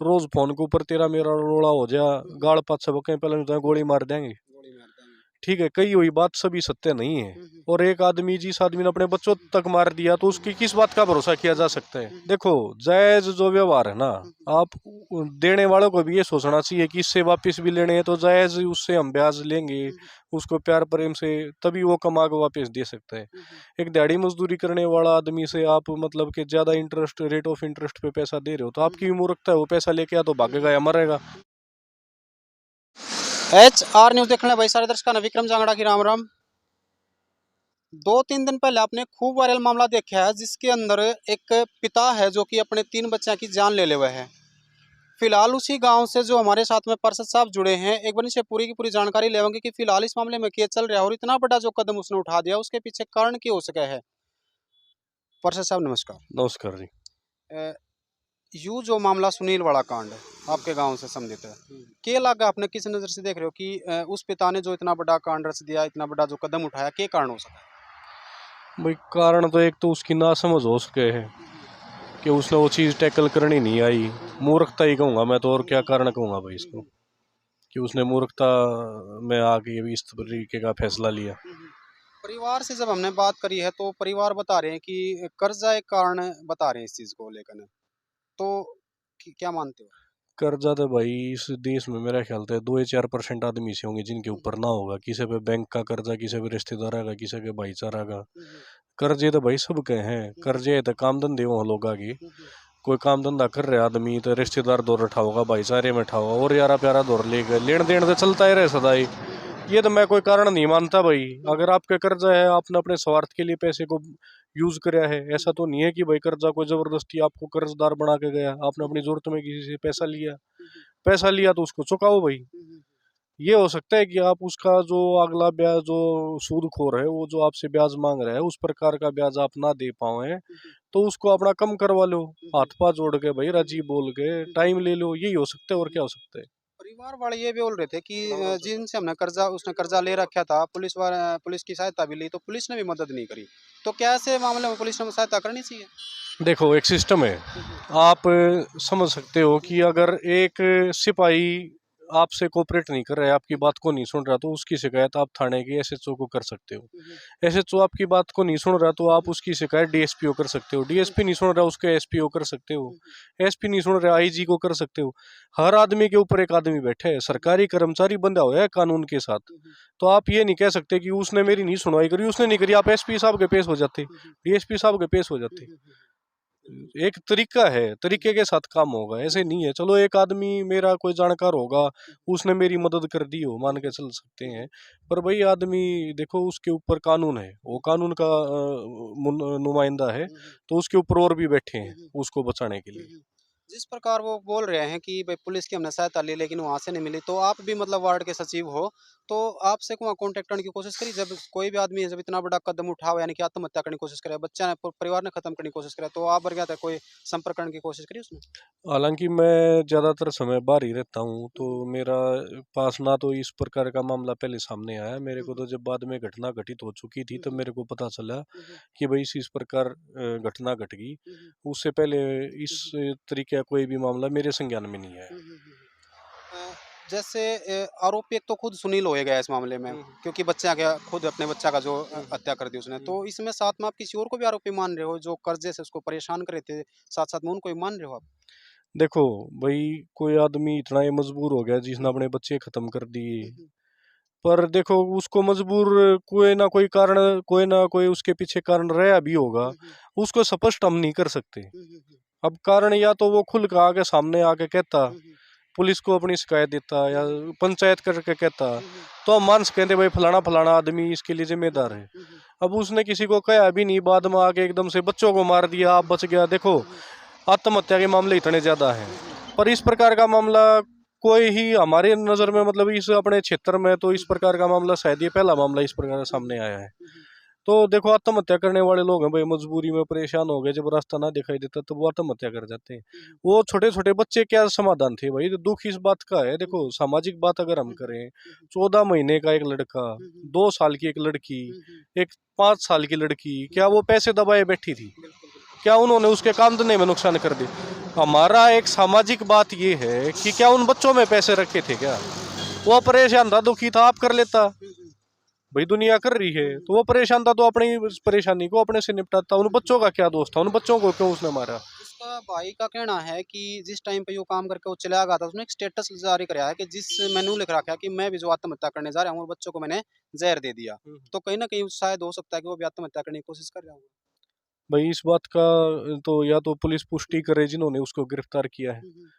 रोज phone के ऊपर तेरा मेरा रोड़ा हो जा, गाड़ पात सब पहले तो गोली मार देंगे। ठीक है, कही हुई बात सभी सत्य नहीं है। और एक आदमी, जिस आदमी ने अपने बच्चों तक मार दिया, तो उसकी किस बात का भरोसा किया जा सकता है? देखो, जायज जो व्यवहार है ना, आप देने वालों को भी ये सोचना चाहिए कि इससे वापस भी लेने हैं तो जायज उससे हम ब्याज लेंगे, उसको प्यार प्रेम से, तभी वो कमा के वापस दे सकता है। एक दिहाड़ी मजदूरी करने वाला आदमी से आप मतलब कि ज्यादा इंटरेस्ट, रेट ऑफ इंटरेस्ट पे पैसा दे रहे हो, तो आपकी भी मूर्खता है। वो पैसा लेके या तो भागेगा या मरेगा। HR न्यूज देखने भाई सारे दर्शकों ने विक्रम जांगड़ा की राम राम। 2-3 दिन पहले आपने खूब वायरल मामला देखा है, जिसके अंदर एक पिता है जो कि अपने 3 बच्चों की जान ले हुए है। फिलहाल उसी गांव से जो हमारे साथ में पार्षद साहब जुड़े हैं, एक बार इनसे पूरी की पूरी जानकारी लेंगे कि फिलहाल इस मामले में क्या चल रहा है और इतना बड़ा जो कदम उसने उठा दिया, उसके पीछे कारण क्या हो सका है। पार्षद साहब नमस्कार। नमस्कार जी। यू जो मामला सुनील वाला कांड आपके गांव से संबंधित है, क्या लगा, आपने किस नजर से देख रहे हो कि उस पिता ने जो इतना बड़ा कांड रच दिया, इतना बड़ा जो कदम उठाया, क्या कारण हो सका? भाई कारण तो एक तो उसकी नासमझ हो सके है कि उसने वो चीज़ टैकल करनी नहीं आई। मूर्खता ही कहूँगा मैं तो, और क्या कारण कहूँगा भाई इसको, कि उसने मूर्खता में आके इस तरीके का फैसला लिया। परिवार से जब हमने बात करी है तो परिवार बता रहे हैं कि कर्जा एक कारण बता रहे हैं इस चीज को लेकर, तो क्या मानते हो? कर्जा तो भाई इस देश में मेरा ख्याल से 2 या 4% आदमी से होंगे जिनके ऊपर ना होगा। किसी पे बैंक का कर्जा, किसी पे रिश्तेदार का, किसी के भाईचारा का। कर्जे तो भाई सबके हैं। कर्जे है तो काम धंधे हो लोग आगे, कोई काम धंधा कर रहे आदमी तो रिश्तेदार दौर उठा होगा, भाईचारे में उठा होगा, और यारा प्यारा दौर ले गए, लेन देन तो चलता ही रहे सदाई। ये तो मैं कोई कारण नहीं मानता भाई। अगर आपका कर्जा है, आपने अपने स्वार्थ के लिए पैसे को यूज कराया है, ऐसा तो नहीं है कि भाई कर्जा कोई जबरदस्ती आपको कर्जदार बना के गया। आपने अपनी जरूरत में किसी से पैसा लिया तो उसको चुकाओ भाई। ये हो सकता है कि आप उसका जो अगला ब्याज, जो सूदखोर है, वो जो आपसे ब्याज मांग रहा है, उस प्रकार का ब्याज आप ना दे पाओ, तो उसको अपना कम करवा लो, हाथ पांव जोड़ के भाई, राजी बोल के टाइम ले लो। यही हो सकता है, और क्या हो सकता है। परिवार वाले ये भी बोल रहे थे कि जिनसे हमने कर्जा, उसने कर्जा ले रखा था, पुलिस की सहायता भी ली तो पुलिस ने भी मदद नहीं करी, तो क्या ऐसे मामले में पुलिस ने सहायता करनी चाहिए? देखो, एक सिस्टम है। आप समझ सकते हो कि अगर एक सिपाही आपसे कोऑपरेट नहीं कर रहा है, आपकी बात को नहीं सुन रहा, तो उसकी शिकायत आप थाने के SHO को कर सकते हो। SHO आपकी बात को नहीं सुन रहा तो आप उसकी शिकायत DSP को कर सकते हो। DSP नहीं सुन रहा, उसके SP को कर सकते हो। SP नहीं सुन रहा, IG को कर सकते हो। हर आदमी के ऊपर एक आदमी बैठे है, सरकारी कर्मचारी बंधा हुआ है कानून के साथ। तो आप ये नहीं कह सकते कि उसने मेरी नहीं सुनवाई करी, उसने नहीं करी, आप SP साहब के पेश हो जाते, DSP साहब के पेश हो जाते। एक तरीका है, तरीके के साथ काम होगा, ऐसे नहीं है। चलो, एक आदमी मेरा कोई जानकार होगा, उसने मेरी मदद कर दी हो, मान के चल सकते हैं। पर भाई आदमी, देखो, उसके ऊपर कानून है, वो कानून का नुमाइंदा है, तो उसके ऊपर और भी बैठे हैं उसको बचाने के लिए। जिस प्रकार वो बोल रहे हैं कि भाई पुलिस की हमने सहायता ली लेकिन वहां से नहीं मिली, तो आप भी मतलब वार्ड के सचिव हो, तो आपसे वहाँ कॉन्टेक्ट करने की कोशिश करी जब कोई भी आदमी है, जब इतना बड़ा कदम उठाओ, यानी कि आत्महत्या करने की कोशिश करे, बच्चा ने, परिवार ने खत्म करने की कोशिश करे, तो आप क्या था, कोई संपर्क करने की कोशिश करी उसने? हालांकि मैं ज्यादातर समय बाहर ही रहता हूँ, तो मेरा पास ना तो इस प्रकार का मामला पहले सामने आया। मेरे को तो जब बाद में घटना घटित हो चुकी थी तब मेरे को पता चला कि भाई इस प्रकार घटना घट गई। उससे पहले इस तरीके का कोई भी मामला मेरे संज्ञान में नहीं आया। जैसे आरोपी एक तो खुद सुनील हो गया इस मामले में, क्योंकि बच्चा क्या, खुद अपने बच्चा का जो हत्या कर दी उसने, तो इसमें साथ में आप किसी और को भी आरोपी मान रहे हो जो कर्जे से उसको परेशान करे थे, साथ साथ में उनको भी मान रहे हो आप? देखो भाई, कोई आदमी इतना ही मजबूर हो गया जिसने अपने बच्चे खत्म कर दिए। पर देखो, उसको मजबूर कोई ना कोई कारण, कोई ना कोई उसके पीछे कारण रहा भी होगा, उसको स्पष्ट हम नहीं कर सकते। अब कारण या तो वो खुल के आके सामने आके कहता, पुलिस को अपनी शिकायत देता, या पंचायत करके कहता, तो हम मान सकते भाई फलाना फलाना आदमी इसके लिए जिम्मेदार है। अब उसने किसी को कहा भी नहीं, बाद में आके एकदम से बच्चों को मार दिया, आप बच गया। देखो, आत्महत्या के मामले इतने ज्यादा हैं, पर इस प्रकार का मामला कोई ही हमारे नजर में, मतलब इस अपने क्षेत्र में, तो इस प्रकार का मामला शायद ये पहला मामला इस प्रकार सामने आया है। तो देखो, आत्महत्या करने वाले लोग हैं भाई, मजबूरी में परेशान हो गए, जब रास्ता ना दिखाई देता तो वो आत्महत्या कर जाते हैं। वो छोटे छोटे बच्चे क्या समाधान थे भाई? तो दुख इस बात का है, देखो सामाजिक बात अगर हम करें, 14 महीने का एक लड़का, 2 साल की एक लड़की, एक 5 साल की लड़की, क्या वो पैसे दबाए बैठी थी? क्या उन्होंने उसके काम धंधे में नुकसान कर दी? हमारा एक सामाजिक बात ये है कि क्या उन बच्चों में पैसे रखे थे क्या? वो परेशान था, दुखी था, आप कर लेता। भाई दुनिया कर रही है तो वो परेशान था तो अपनी परेशानी को अपने से निपटाता। उन बच्चों का क्या दोष था? उन बच्चों को क्यों उसने मारा? उसका भाई का कहना है कि जिस टाइम पे वो काम करके वो चला गया था, उसने एक स्टेटस जारी कराया है कि जिस मेनू लिख रखा है कि मैं भी जो आत्महत्या करने जा रहा हूँ और बच्चों को मैंने जहर दे दिया। तो कहीं ना कहीं शायद हो सकता है कि वो भी आत्महत्या करने की कोशिश कर रहा होगा। भाई इस बात का तो या तो पुलिस पुष्टि करे जिन्होंने उसको गिरफ्तार किया है, हम्म,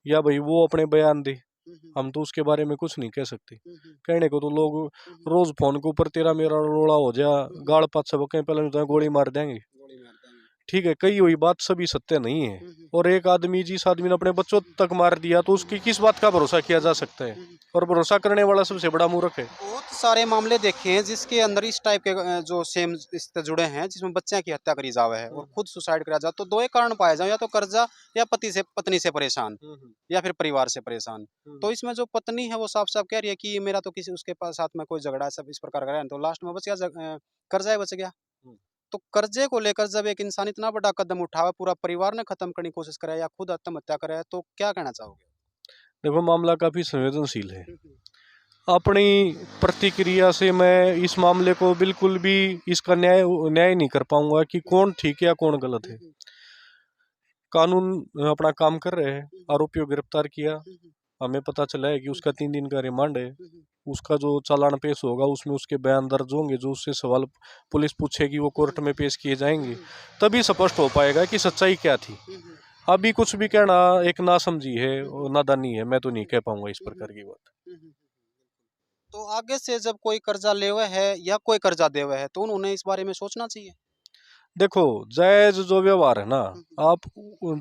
या भाई वो अपने बयान दे। हम्म, हम तो उसके बारे में कुछ नहीं कह सकते। हम्म, कहने को तो लोग हम्म, रोज फोन के ऊपर तेरा मेरा रोड़ा हो जा, गाड़ पात सब कहीं पहले तो गोली मार देंगे। गोली मार देंगे। ठीक है, कही हुई बात सभी सत्य नहीं है। और एक आदमी, जिस आदमी ने अपने बच्चों तक मार दिया, तो उसकी किस बात का भरोसा किया जा सकता है? और भरोसा करने वाला सबसे बड़ा मूर्ख है। बहुत सारे मामले देखे हैं जिसके अंदर इस टाइप के जो सेम इससे जुड़े हैं, जिसमें बच्चे की हत्या करी जावे है और खुद सुसाइड करा जाए, तो दो ही कारण पाए जाए, या तो कर्जा, या पत्नी से परेशान, या फिर परिवार से परेशान। तो इसमें जो पत्नी है वो साफ साफ कह रही है कि मेरा तो किसी उसके पास साथ में कोई झगड़ा है, सब इस प्रकार का है, तो लास्ट में बच गया कर्जा ही बच गया। तो कर्जे को लेकर जब एक इंसान इतना बड़ा कदम उठावे, पूरा परिवार ने खत्म करने की कोशिश करे या खुद आत्महत्या करे, तो क्या कहना चाहोगे? देखो, मामला काफी संवेदनशील है। अपनी प्रतिक्रिया से मैं इस मामले को बिल्कुल भी इसका न्याय न्याय नहीं कर पाऊंगा कि कौन ठीक है या कौन गलत है। कानून अपना काम कर रहे हैं, आरोपियों को गिरफ्तार किया। हमें पता चला है कि उसका 3 दिन का रिमांड है। उसका जो चालान पेश होगा उसमें उसके बयान दर्ज होंगे, जो उससे सवाल पुलिस पूछेगी वो कोर्ट में पेश किए जाएंगे। तभी स्पष्ट हो पाएगा कि सच्चाई क्या थी। अभी कुछ भी कहना एक नासमझी है और नादानी है। मैं तो नहीं कह पाऊंगा इस प्रकार की बात। तो आगे से जब कोई कर्जा लेवे है या कोई कर्जा देवे है, तो उन्होंने इस बारे में सोचना चाहिए। देखो, जायज जो व्यवहार है ना, आप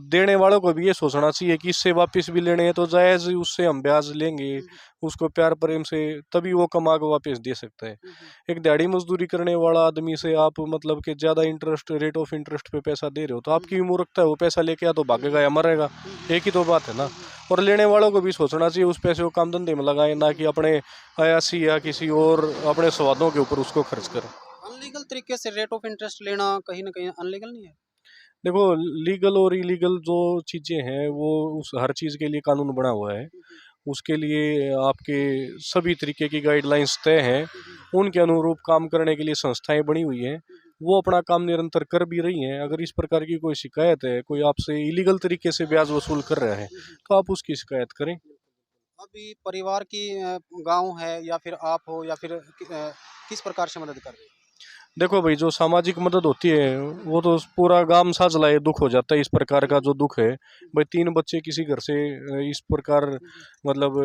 देने वालों को भी ये सोचना चाहिए कि इससे वापस भी लेने हैं तो जायज उससे हम ब्याज लेंगे, उसको प्यार प्रेम से, तभी वो कमा के वापस दे सकता है। एक दिहाड़ी मजदूरी करने वाला आदमी से आप मतलब कि ज्यादा इंटरेस्ट, रेट ऑफ इंटरेस्ट पे पैसा दे रहे हो, तो आपकी भी मूर्खता है। वो पैसा लेके या तो भागेगा या मरेगा, एक ही तो बात है ना। और लेने वालों को भी सोचना चाहिए, उस पैसे को काम धंधे में लगाए, ना कि अपने अयासी या किसी और अपने स्वादों के ऊपर उसको खर्च करें। अनलीगल तरीके से रेट ऑफ इंटरेस्ट लेना कहीं ना कहीं अनलीगल नहीं है? देखो, लीगल और इलीगल जो चीज़ें हैं वो उस हर चीज़ के लिए कानून बना हुआ है। उसके लिए आपके सभी तरीके की गाइडलाइंस तय हैं। उनके अनुरूप काम करने के लिए संस्थाएं बनी हुई हैं। वो अपना काम निरंतर कर भी रही हैं। अगर इस प्रकार की कोई शिकायत है, कोई आपसे इलीगल तरीके से ब्याज वसूल कर रहा है, तो आप उसकी शिकायत करें। अभी परिवार की गांव है या फिर आप हो या फिर किस प्रकार से मदद कर रहे हो? देखो भाई, जो सामाजिक मदद होती है वो तो पूरा गांव साझला दुख हो जाता है। इस प्रकार का जो दुख है भाई, 3 बच्चे किसी घर से इस प्रकार मतलब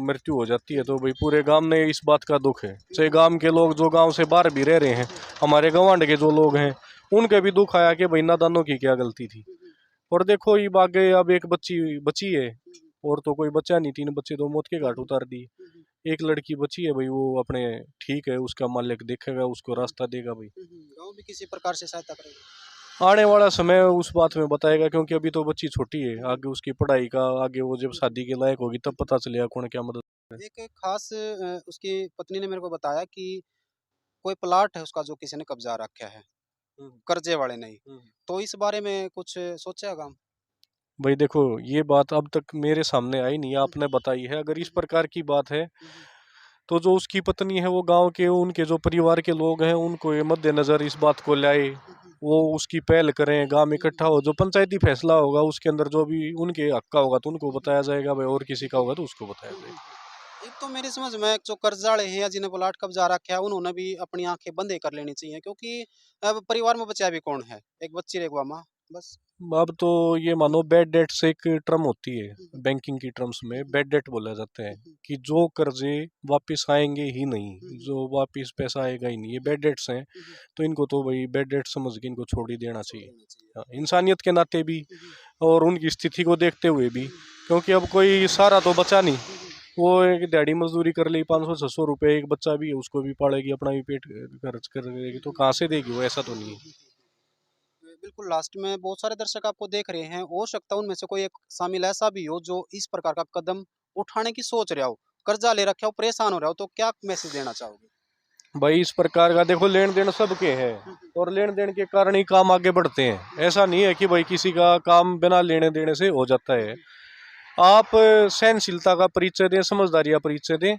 मृत्यु हो जाती है, तो भाई पूरे गांव में इस बात का दुख है। चाहे गांव के लोग जो गांव से बाहर भी रह रहे हैं, हमारे गवांड के जो लोग हैं, उनके भी दुख आया कि भाई नादानों की क्या गलती थी। और देखो, ये आगे अब एक बच्ची बची है, और तो कोई बच्चा नहीं। 3 बच्चे तो मौत के घाट उतार दिए। एक लड़की बची है भाई, वो अपने ठीक है, उसका मालिक देखेगा, उसको रास्ता देगा भाई। गांव भी किसी प्रकार से सहायता करेगा। आने वाला समय उस बात में बताएगा, क्योंकि अभी तो बच्ची छोटी है। आगे उसकी पढ़ाई का, आगे वो जब शादी के लायक होगी तब पता चलेगा कौन क्या मदद करे। एक खास उसकी पत्नी ने मेरे को बताया कि कोई प्लाट है उसका जो किसी ने कब्जा रखा है, हम्म, कर्जे वाले नहीं। हम्म। तो इस बारे में कुछ सोचा है काम? भाई देखो, ये बात अब तक मेरे सामने आई नहीं, आपने बताई है। अगर इस प्रकार की बात है तो जो उसकी पत्नी है वो गांव के, उनके जो परिवार के लोग हैं, उनको ये मद्देनजर इस बात को लाए, वो उसकी पहल करें, गांव इकट्ठा हो, जो पंचायती फैसला होगा उसके अंदर जो भी उनके हक का होगा तो उनको बताया जाएगा भाई, और किसी का होगा तो उसको बताया जाएगा। एक तो मेरी समझ में जो कर्जाले हैं या जिन्हें प्लाट कब्जा रखा है, उन्होंने भी अपनी आंखें बंद कर लेनी चाहिए, क्योंकि अब परिवार में बचा भी कौन है? एक बच्ची एक माँ, बस। अब तो ये मानो, बैड डेट से एक टर्म होती है बैंकिंग की टर्म्स में, बैड डेट बोला जाता है कि जो कर्जे वापस आएंगे ही नहीं, जो वापस पैसा आएगा ही नहीं, ये बैड डेट्स हैं। तो इनको तो भाई बैड डेट समझ के इनको छोड़ ही देना चाहिए। हाँ, इंसानियत के नाते भी और उनकी स्थिति को देखते हुए भी, क्योंकि अब कोई सारा तो बचा नहीं। वो एक दिहाड़ी मजदूरी कर ली, 500-600 रुपये, एक बच्चा भी है उसको भी पालेगी, अपना भी पेट खर्च कर देगी, तो कहाँ से देगी वो? ऐसा तो नहीं है। बिल्कुल लास्ट में बहुत सारे दर्शक आपको देख रहे हैं, हो सकता है उनमें से कोई एक शामिल ऐसा भी हो जो इस प्रकार का कदम उठाने की सोच रहा हो, कर्जा ले रखा हो, परेशान हो रहा हो, तो क्या मैसेज देना चाहोगे? भाई इस प्रकार का देखो लेन देन सबके हैं और लेन देन के कारण ही काम आगे बढ़ते हैं। ऐसा नहीं है कि भाई किसी का काम बिना लेने देने से हो जाता है। आप सहनशीलता का परिचय दें, समझदारी का परिचय दें।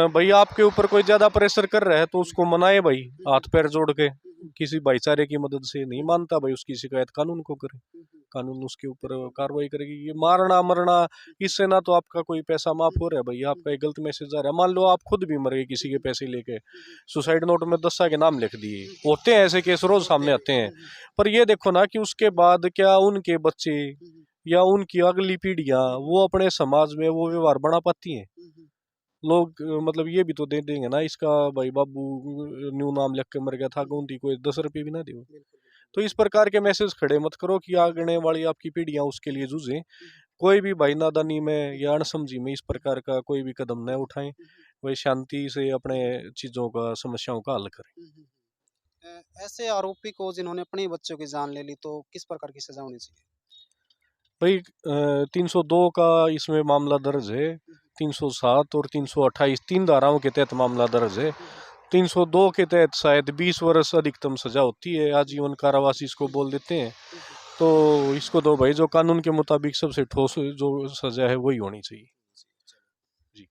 भाई आपके ऊपर कोई ज्यादा प्रेशर कर रहा है तो उसको मनाए भाई, हाथ पैर जोड़ के। किसी भाईचारे की मदद से नहीं मानता भाई, उसकी शिकायत कानून को करे, कानून उसके ऊपर कार्रवाई करेगी। ये मारना मरना, इससे ना तो आपका कोई पैसा माफ हो रहा है भाई, आपका एक गलत मैसेज आ रहा है। मान लो आप खुद भी मर गए किसी के पैसे लेके, सुसाइड नोट में 10 के नाम लिख दिए, होते हैं ऐसे केस, रोज सामने आते हैं। पर ये देखो ना कि उसके बाद क्या उनके बच्चे या उनकी अगली पीढ़ियां वो अपने समाज में वो व्यवहार बना पाती हैं? लोग मतलब ये भी तो दे देंगे ना, इसका भाई बाबू न्यू नाम लिख के मर गया था, गौंती कोई 10 रुपये भी ना दे। तो इस प्रकार के मैसेज खड़े मत करो कि आगे वाली आपकी पीढ़ियां उसके लिए जूझें। कोई भी भाई नादानी में या अनसमझी में इस प्रकार का कोई भी कदम न उठाएं, वही शांति से अपने चीजों का, समस्याओं का हल करें। ऐसे आरोपी को जिन्होंने अपने बच्चों की जान ले ली तो किस प्रकार की सजा होनी चाहिए? भाई 302 का इसमें मामला दर्ज है, 307 और 328 3 धाराओं के तहत मामला दर्ज है। 302 के तहत शायद 20 वर्ष अधिकतम सजा होती है, आजीवन कारावास इसको बोल देते हैं। तो इसको तो भाई जो कानून के मुताबिक सबसे ठोस जो सजा है वही होनी चाहिए। जी।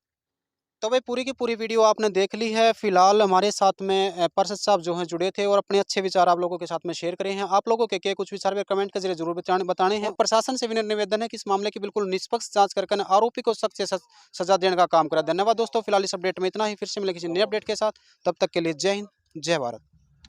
तो भाई पूरी की पूरी वीडियो आपने देख ली है। फिलहाल हमारे साथ में पार्षद साहब जो हैं जुड़े थे और अपने अच्छे विचार आप लोगों के साथ में शेयर करे हैं। आप लोगों के कुछ विचार भी कमेंट के जरिए जरूर बताने हैं। प्रशासन से भी निवेदन है कि इस मामले की बिल्कुल निष्पक्ष जांच करके आरोपी को सख्त से सजा देने का काम करा। धन्यवाद दोस्तों, फिलहाल इस अपडेट में इतना ही। फिर से मिले किसी नए अपडेट के साथ, तब तक के लिए जय हिंद, जय भारत।